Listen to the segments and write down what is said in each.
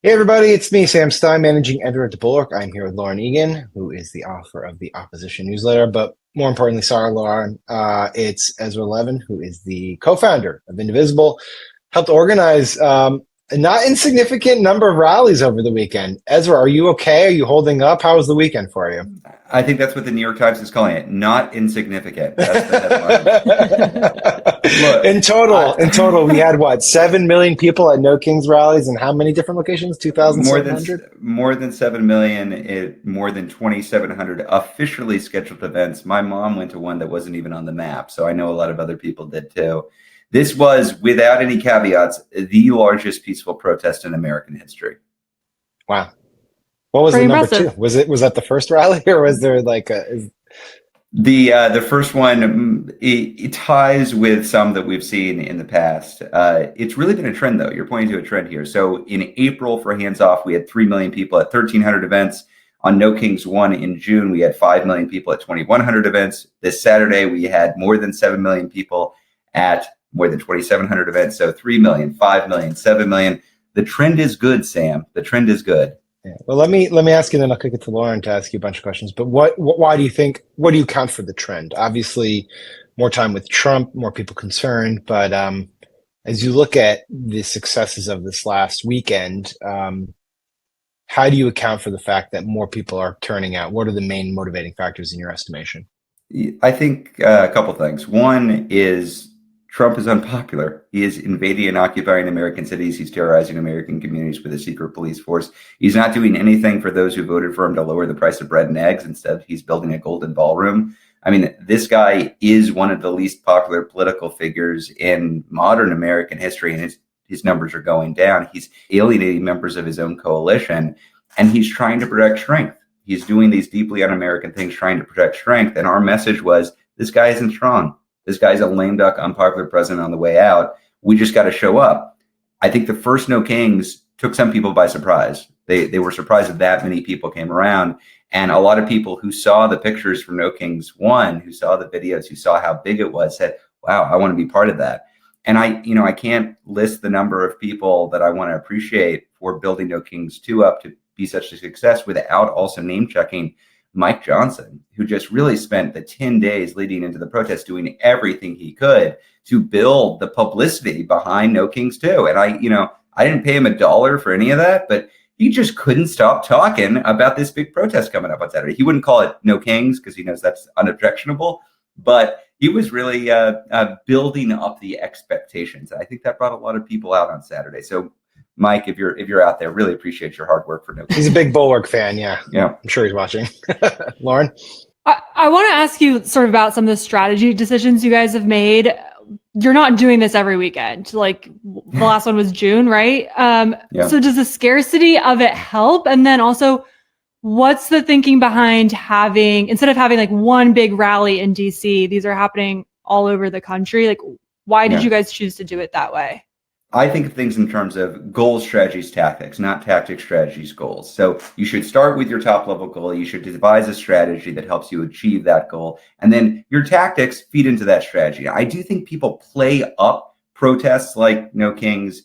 Hey everybody, it's me, Sam Stein, managing editor at Bulwark. I'm here with Lauren Egan, who is the author of the Opposition newsletter, but more importantly, sorry, Lauren, it's Ezra Levin, who is the co-founder of Indivisible, helped organize a not insignificant number of rallies over the weekend. Ezra, are you okay? Are you holding up? How was the weekend for you? I think that's what the New York Times is calling it. Not insignificant. That's the headline. In Look, total, we had what, 7 million people at No Kings rallies in how many different locations? more than 2,700? more than 7 million, more than 2,700 officially scheduled events. My mom went to one that wasn't even on the map, so I know a lot of other people did too. This was, without any caveats, the largest peaceful protest in American history. Wow. What was the Pretty number two? impressive. Was that the first rally or was there like The first one, it ties with some that we've seen in the past. It's really been a trend, though. You're pointing to a trend here. So in April, for Hands Off, we had 3 million people at 1,300 events. On No Kings 1 in June, we had 5 million people at 2,100 events. This Saturday, we had more than 7 million people at more than 2,700 events. So 3 million, 5 million, 7 million. The trend is good, Sam. The trend is good. yeah. Well, let me ask you, then I'll kick it to Lauren to ask you a bunch of questions. But why do you think, what do you count for the trend? Obviously, more time with Trump, more people concerned. But as you look at the successes of this last weekend, how do you account for the fact that more people are turning out? What are the main motivating factors in your estimation? I think a couple things. One is Trump is unpopular. He is invading and occupying American cities. He's terrorizing American communities with a secret police force. He's not doing anything for those who voted for him to lower the price of bread and eggs. Instead, he's building a golden ballroom. I mean, this guy is one of the least popular political figures in modern American history, and his numbers are going down. He's alienating members of his own coalition, and he's trying to protect strength. He's doing these deeply un-American things, trying to protect strength. And our message was, this guy isn't strong. This guy's a lame duck, unpopular president on the way out. We just got to show up. I think the first No Kings took some people by surprise. They were surprised that many people came around. And a lot of people who saw the pictures from No Kings 1, who saw the videos, who saw how big it was, said, wow, I want to be part of that. And I can't list the number of people that I want to appreciate for building No Kings 2 up to be such a success without also name checking Mike Johnson, who just really spent the 10 days leading into the protest doing everything he could to build the publicity behind No Kings 2. And I didn't pay him a dollar for any of that, but he just couldn't stop talking about this big protest coming up on Saturday. He wouldn't call it No Kings because he knows that's unobjectionable, but he was really building up the expectations. I think that brought a lot of people out on Saturday. So Mike, if you're out there, really appreciate your hard work for No Kings. He's a big Bulwark fan, yeah. Yeah. I'm sure he's watching. Lauren? I want to ask you sort of about some of the strategy decisions you guys have made. You're not doing this every weekend. Like the last one was June, right? Yeah. So does the scarcity of it help? And then also, what's the thinking behind instead of having like one big rally in DC, these are happening all over the country? Like, why did you guys choose to do it that way? I think of things in terms of goals, strategies, tactics, not tactics, strategies, goals. So you should start with your top level goal. You should devise a strategy that helps you achieve that goal. And then your tactics feed into that strategy. I do think people play up protests like No Kings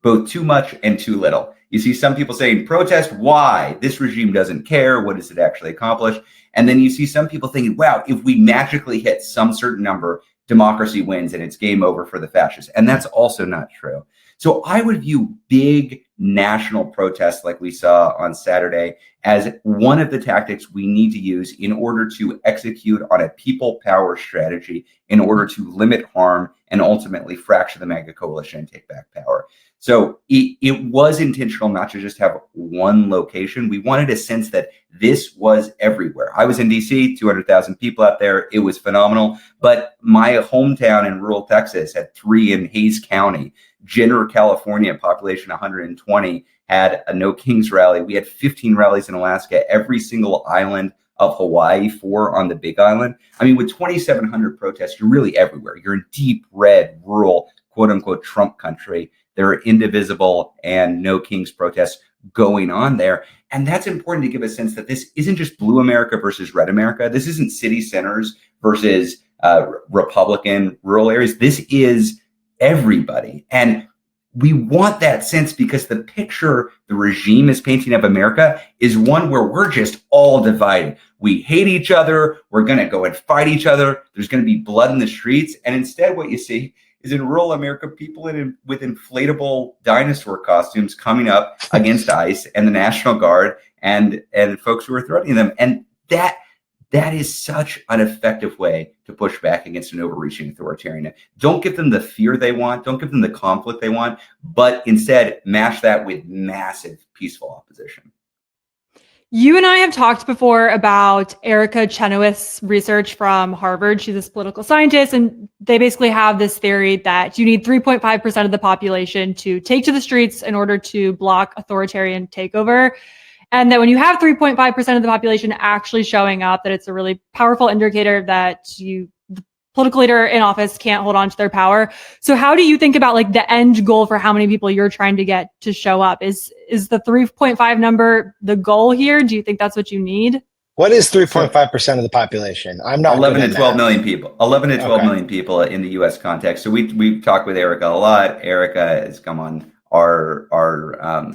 both too much and too little. You see some people saying, protest why? This regime doesn't care. What does it actually accomplish? And then you see some people thinking, wow, if we magically hit some certain number, democracy wins and it's game over for the fascists. And that's also not true. So I would view big national protests like we saw on Saturday as one of the tactics we need to use in order to execute on a people power strategy in order to limit harm and ultimately fracture the mega coalition and take back power. So it was intentional not to just have one location. We wanted a sense that this was everywhere. I was in DC, 200,000 people out there. It was phenomenal. But my hometown in rural Texas had 3 in Hayes County. Jenner, California, population 120, had a No Kings rally. We had 15 rallies in Alaska, every single island of Hawaii, 4 on the Big Island. I mean, with 2,700 protests, you're really everywhere. You're in deep red, rural, quote unquote, Trump country. There are Indivisible and No Kings protests going on there. And that's important to give a sense that this isn't just blue America versus red America. This isn't city centers versus Republican rural areas. This is everybody. And we want that sense because the picture the regime is painting of America is one where we're just all divided. We hate each other. We're going to go and fight each other. There's going to be blood in the streets. And instead, what you see is in rural America, people with inflatable dinosaur costumes coming up against ICE and the National Guard and folks who are threatening them. And that is such an effective way to push back against an overreaching authoritarian. Don't give them the fear they want. Don't give them the conflict they want, but instead match that with massive peaceful opposition. You and I have talked before about Erica Chenoweth's research from Harvard. She's this political scientist, and they basically have this theory that you need 3.5% of the population to take to the streets in order to block authoritarian takeover. And that when you have 3.5% of the population actually showing up, that it's a really powerful indicator that the political leader in office can't hold on to their power. So how do you think about like the end goal for how many people you're trying to get to show up? Is the 3.5 number the goal here? Do you think that's what you need? What is 3.5% of the population? I'm not 11 to 12 million people. 11 to 12 million people in the U.S. context. So we've talked with Erica a lot. Erica has come on our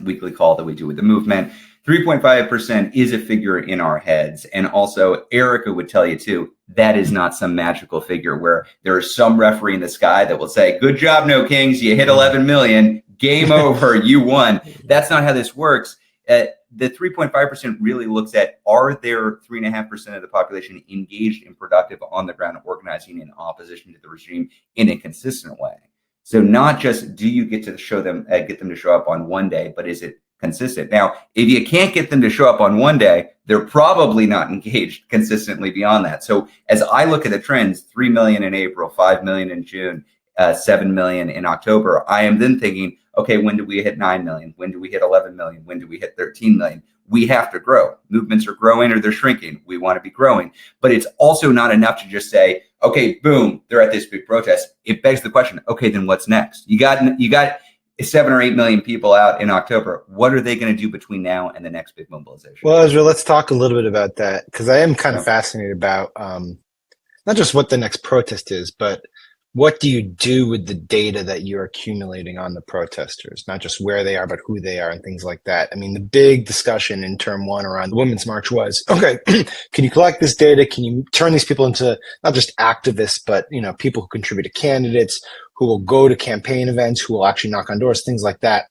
weekly call that we do with the movement. 3.5% is a figure in our heads. And also, Erica would tell you, too, that is not some magical figure where there is some referee in the sky that will say, good job, No Kings, you hit 11 million, game over, you won. That's not how this works. The 3.5% really looks at, are there 3.5% of the population engaged and productive on the ground organizing in opposition to the regime in a consistent way? So not just do you get to show them, get them to show up on one day, but is it consistent? Now, if you can't get them to show up on one day, they're probably not engaged consistently beyond that. So as I look at the trends, 3 million in April, 5 million in June, 7 million in October, I am then thinking, okay, when do we hit 9 million? When do we hit 11 million? When do we hit 13 million? We have to grow. Movements are growing or they're shrinking. We want to be growing. But it's also not enough to just say, okay, boom, they're at this big protest. It begs the question, okay, then what's next? You got 7 or 8 million people out in October. What are they going to do between now and the next big mobilization? Well, Ezra, let's talk a little bit about that, because I am kind of fascinated about not just what the next protest is, but what do you do with the data that you're accumulating on the protesters, not just where they are, but who they are and things like that. I mean, the big discussion in term one around the Women's March was, okay, can you collect this data? Can you turn these people into not just activists, but, you know, people who contribute to candidates, who will go to campaign events, who will actually knock on doors, things like that.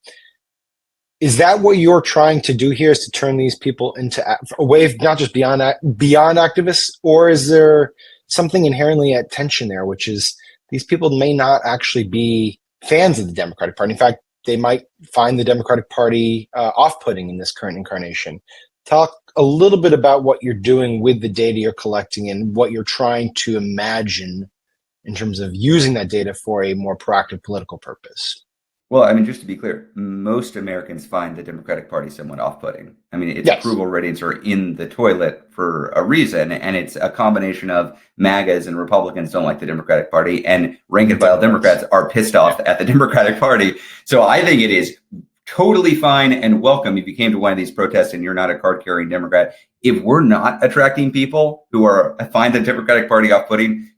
Is that what you're trying to do here, is to turn these people into a wave, not just beyond activists, or is there something inherently at tension there, which is these people may not actually be fans of the Democratic Party. In fact, they might find the Democratic Party off-putting in this current incarnation. Talk a little bit about what you're doing with the data you're collecting and what you're trying to imagine in terms of using that data for a more proactive political purpose. Well, I mean, just to be clear, most Americans find the Democratic Party somewhat off-putting. I mean, its approval ratings are in the toilet for a reason, and it's a combination of MAGAs and Republicans don't like the Democratic Party, and rank-and-file Democrats are pissed off at the Democratic Party. So I think it is totally fine and welcome if you came to one of these protests and you're not a card-carrying Democrat. If we're not attracting people who find the Democratic Party off-putting,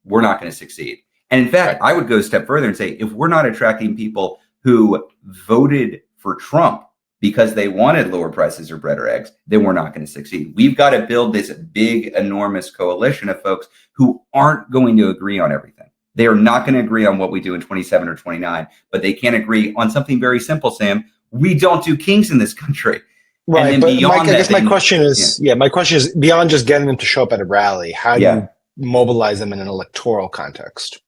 we're not going to succeed. And in fact, I would go a step further and say, if we're not attracting people who voted for Trump because they wanted lower prices or bread or eggs, then we're not going to succeed. We've got to build this big, enormous coalition of folks who aren't going to agree on everything. They are not going to agree on what we do in 27 or 29, but they can agree on something very simple, Sam. We don't do kings in this country. Right. And then but Mike, I guess my question is, my question is beyond just getting them to show up at a rally, how do you mobilize them in an electoral context?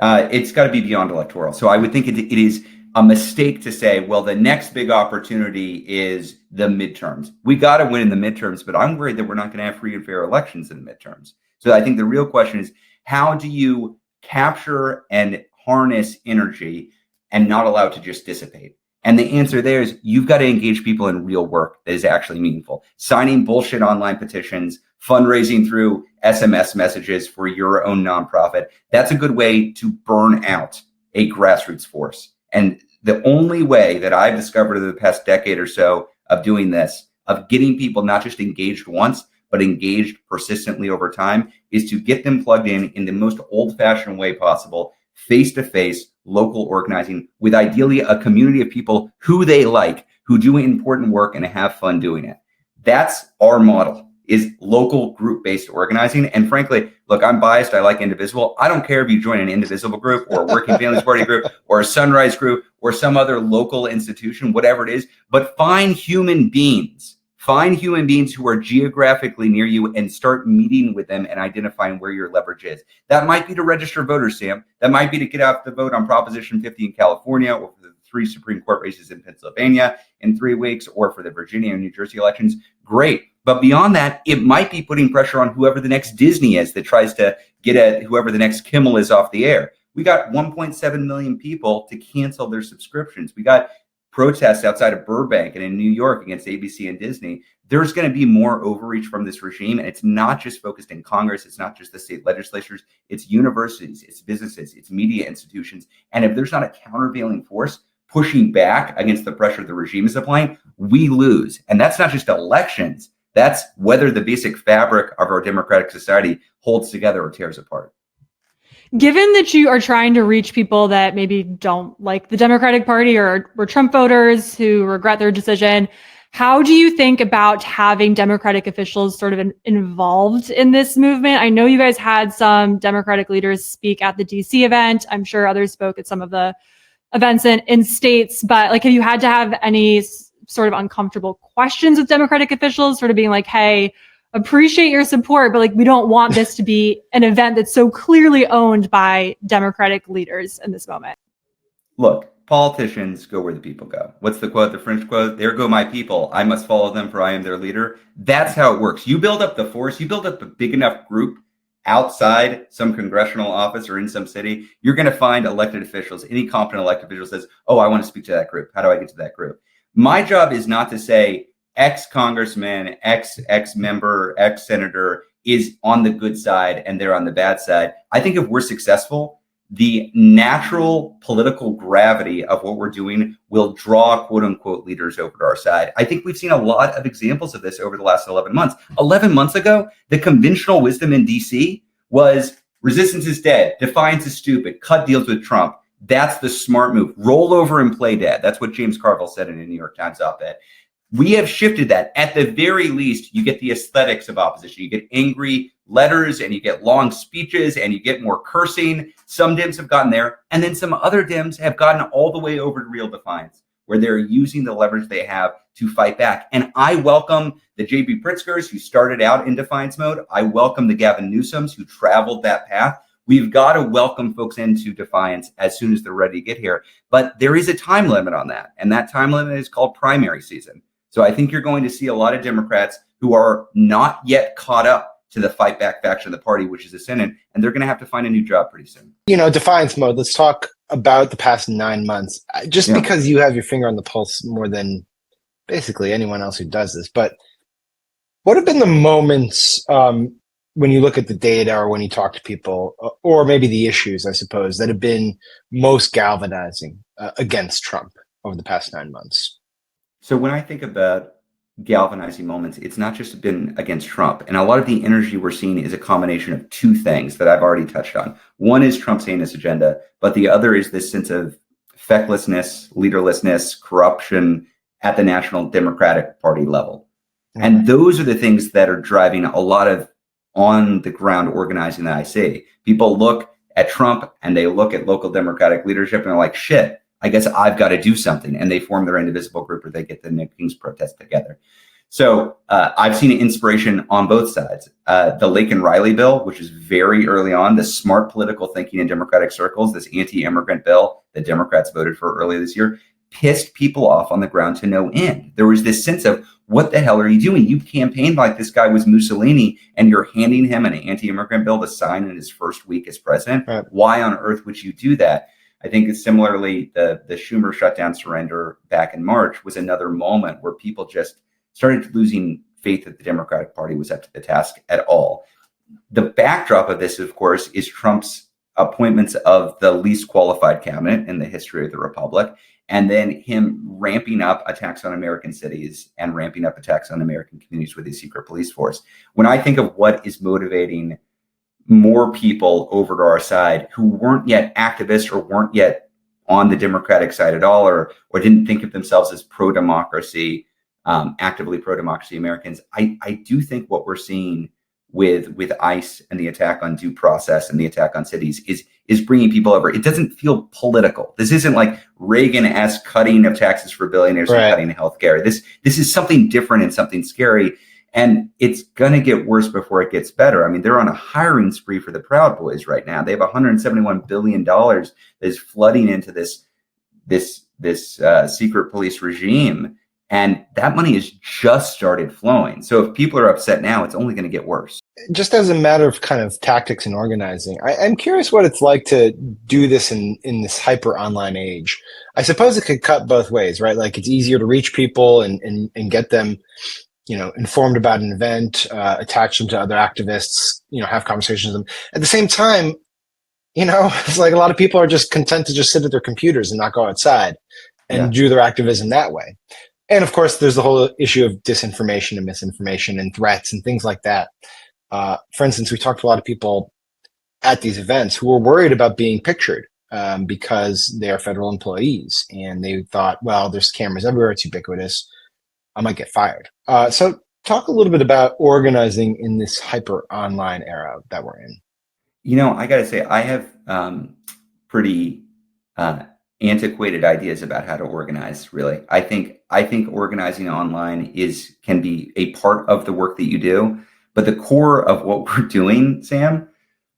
It's got to be beyond electoral. So I would think it is a mistake to say, well, the next big opportunity is the midterms. We got to win in the midterms, but I'm worried that we're not going to have free and fair elections in the midterms. So I think the real question is, how do you capture and harness energy and not allow it to just dissipate? And the answer there is you've got to engage people in real work that is actually meaningful. Signing bullshit online petitions, fundraising through SMS messages for your own nonprofit. That's a good way to burn out a grassroots force. And the only way that I've discovered over the past decade or so of doing this, of getting people not just engaged once, but engaged persistently over time, is to get them plugged in the most old-fashioned way possible, face-to-face, local organizing with ideally a community of people who they like, who do important work and have fun doing it. That's our model, is local group-based organizing. And frankly, look, I'm biased. I like Indivisible. I don't care if you join an Indivisible group or a Working Families Party group or a Sunrise group or some other local institution, whatever it is, but find human beings who are geographically near you and start meeting with them and identifying where your leverage is. That might be to register voters, Sam. That might be to get out the vote on Proposition 50 in California, or for the 3 Supreme Court races in Pennsylvania in 3 weeks, or for the Virginia and New Jersey elections. Great. But beyond that, it might be putting pressure on whoever the next Disney is that tries to get at whoever the next Kimmel is off the air. We got 1.7 million people to cancel their subscriptions. We got protests outside of Burbank and in New York against ABC and Disney. There's going to be more overreach from this regime. And it's not just focused in Congress. It's not just the state legislatures. It's universities, it's businesses, it's media institutions. And if there's not a countervailing force pushing back against the pressure the regime is applying, we lose. And that's not just elections. That's whether the basic fabric of our democratic society holds together or tears apart. Given that you are trying to reach people that maybe don't like the Democratic Party or were Trump voters who regret their decision, how do you think about having Democratic officials sort of involved in this movement? I know you guys had some Democratic leaders speak at the DC event. I'm sure others spoke at some of the events in states, but like, have you had to have any sort of uncomfortable questions with Democratic officials, sort of being like, hey, appreciate your support, but like, we don't want this to be an event that's so clearly owned by Democratic leaders in this moment? Look, politicians go where the people go. What's the quote, the French quote? There go my people. I must follow them, for I am their leader. That's how it works. You build up the force, you build up a big enough group outside some congressional office or in some city, you're going to find elected officials. Any competent elected official says, oh, I want to speak to that group. How do I get to that group? My job is not to say X congressman, X member, X senator is on the good side and they're on the bad side. I think if we're successful, the natural political gravity of what we're doing will draw quote unquote leaders over to our side. I think we've seen a lot of examples of this over the last 11 months. 11 months ago, the conventional wisdom in DC was resistance is dead, defiance is stupid, cut deals with Trump. That's the smart move. Roll over and play dead. That's what James Carville said in a New York Times op-ed. We have shifted that. At the very least, you get the aesthetics of opposition. You get angry letters and you get long speeches and you get more cursing. Some Dems have gotten there. And then some other Dems have gotten all the way over to real defiance, where they're using the leverage they have to fight back. And I welcome the J.B. Pritzkers who started out in defiance mode. I welcome the Gavin Newsoms who traveled that path. We've got to welcome folks into defiance as soon as they're ready to get here. But there is a time limit on that. And that time limit is called primary season. So I think you're going to see a lot of Democrats who are not yet caught up to the fight back faction of the party, which is the Senate, and they're going to have to find a new job pretty soon. You know, defiance mode. Let's talk about the past 9 months, because you have your finger on the pulse more than basically anyone else who does this. But what have been the moments when you look at the data or when you talk to people, or maybe the issues, I suppose, that have been most galvanizing against Trump over the past 9 months? So when I think about galvanizing moments, it's not just been against Trump. And a lot of the energy we're seeing is a combination of two things that I've already touched on. One is Trump's heinous agenda, but the other is this sense of fecklessness, leaderlessness, corruption at the National Democratic Party level. Mm-hmm. And those are the things that are driving a lot of on the ground organizing that I see. People look at Trump and they look at local Democratic leadership and they're like, shit, I guess I've got to do something. And they form their Indivisible group or they get the Nick King's protest together. So I've seen inspiration on both sides. The Lake and Riley bill, which is very early on, the smart political thinking in Democratic circles, this anti-immigrant bill that Democrats voted for earlier this year, pissed people off on the ground to no end. There was this sense of, what the hell are you doing? You campaigned like this guy was Mussolini and you're handing him an anti-immigrant bill to sign in his first week as president. Right. Why on earth would you do that? I think similarly, the Schumer shutdown surrender back in March was another moment where people just started losing faith that the Democratic Party was up to the task at all. The backdrop of this, of course, is Trump's appointments of the least qualified cabinet in the history of the Republic, and then him ramping up attacks on American cities and ramping up attacks on American communities with his secret police force. When I think of what is motivating more people over to our side who weren't yet activists or weren't yet on the Democratic side at all, or didn't think of themselves as pro-democracy, actively pro-democracy Americans. I do think what we're seeing with ICE and the attack on due process and the attack on cities is bringing people over. It doesn't feel political. This isn't like Reagan-esque cutting of taxes for billionaires and cutting healthcare. This is something different and something scary. And it's going to get worse before it gets better. I mean, they're on a hiring spree for the Proud Boys right now. They have $171 billion that is flooding into this secret police regime. And that money has just started flowing. So if people are upset now, it's only going to get worse. Just as a matter of kind of tactics and organizing, I'm curious what it's like to do this in this hyper online age. I suppose it could cut both ways, right? Like it's easier to reach people and get them, informed about an event, attach them to other activists, have conversations with them. At the same time, it's like a lot of people are just content to just sit at their computers and not go outside and do their activism that way. And of course, there's the whole issue of disinformation and misinformation and threats and things like that. For instance, we talked to a lot of people at these events who were worried about being pictured because they are federal employees. And they thought, well, there's cameras everywhere. It's ubiquitous. I might get fired. So talk a little bit about organizing in this hyper online era that we're in. I got to say, I have pretty antiquated ideas about how to organize, really. I think organizing online can be a part of the work that you do, but the core of what we're doing, Sam,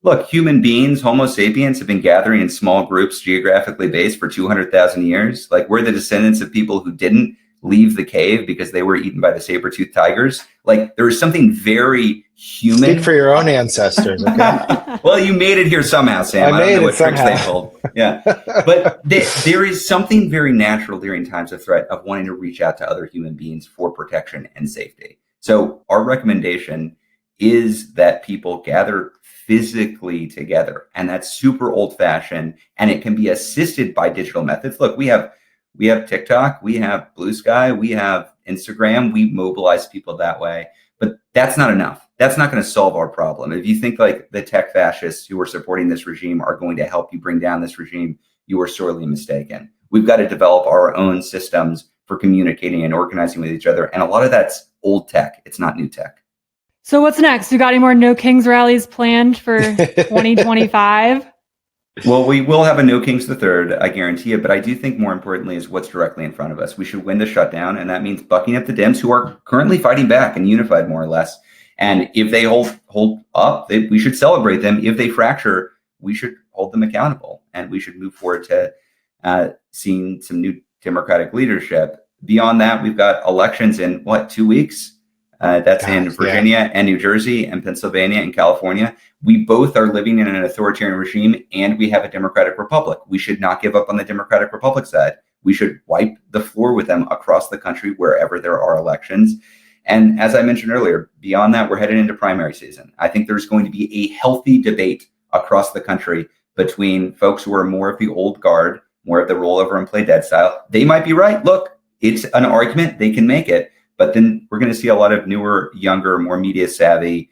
look, human beings, Homo sapiens, have been gathering in small groups geographically based for 200,000 years. Like, we're the descendants of people who didn't leave the cave because they were eaten by the saber-toothed tigers. Like, there is something very human. Speak for your own ancestors, okay? Well, you made it here somehow, Sam. I don't know what tricks they pulled. Yeah. But there is something very natural during times of threat of wanting to reach out to other human beings for protection and safety. So our recommendation is that people gather physically together. And that's super old-fashioned, and it can be assisted by digital methods. Look, we have TikTok, we have Blue Sky, we have Instagram, we mobilize people that way. But that's not enough. That's not going to solve our problem. If you think like the tech fascists who are supporting this regime are going to help you bring down this regime, you are sorely mistaken. We've got to develop our own systems for communicating and organizing with each other. And a lot of that's old tech. It's not new tech. So what's next? You got any more No Kings rallies planned for 2025? Well, we will have a No Kings the Third, I guarantee you. But I do think more importantly is what's directly in front of us. We should win the shutdown, and that means bucking up the Dems who are currently fighting back and unified more or less. And if they hold up, we should celebrate them. If they fracture, we should hold them accountable, and we should move forward to seeing some new Democratic leadership. Beyond that, we've got elections in 2 weeks? That's in Virginia and New Jersey and Pennsylvania and California. We both are living in an authoritarian regime, and we have a democratic republic. We should not give up on the democratic republic side. We should wipe the floor with them across the country wherever there are elections. And as I mentioned earlier, beyond that, we're headed into primary season. I think there's going to be a healthy debate across the country between folks who are more of the old guard, more of the rollover and play dead style. They might be right. Look, it's an argument. They can make it. But then we're going to see a lot of newer, younger, more media savvy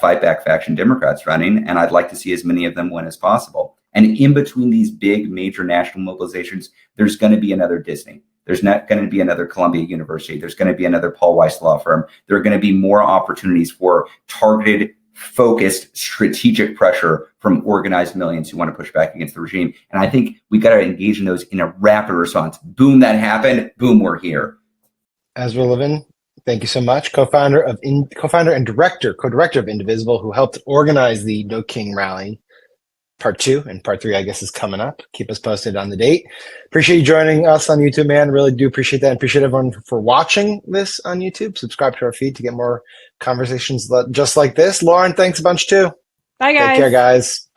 fight back faction Democrats running. And I'd like to see as many of them win as possible. And in between these big major national mobilizations, there's going to be another Disney. There's not going to be another Columbia University. There's going to be another Paul Weiss law firm. There are going to be more opportunities for targeted, focused, strategic pressure from organized millions who want to push back against the regime. And I think we got to engage in those in a rapid response. Boom, that happened. Boom, we're here. Ezra Levin, thank you so much. Co-founder and co-director of Indivisible, who helped organize the No King rally. Part 2 and part 3, I guess, is coming up. Keep us posted on the date. Appreciate you joining us on YouTube, man. Really do appreciate that. And appreciate everyone for watching this on YouTube. Subscribe to our feed to get more conversations just like this. Lauren, thanks a bunch too. Bye, guys. Take care, guys.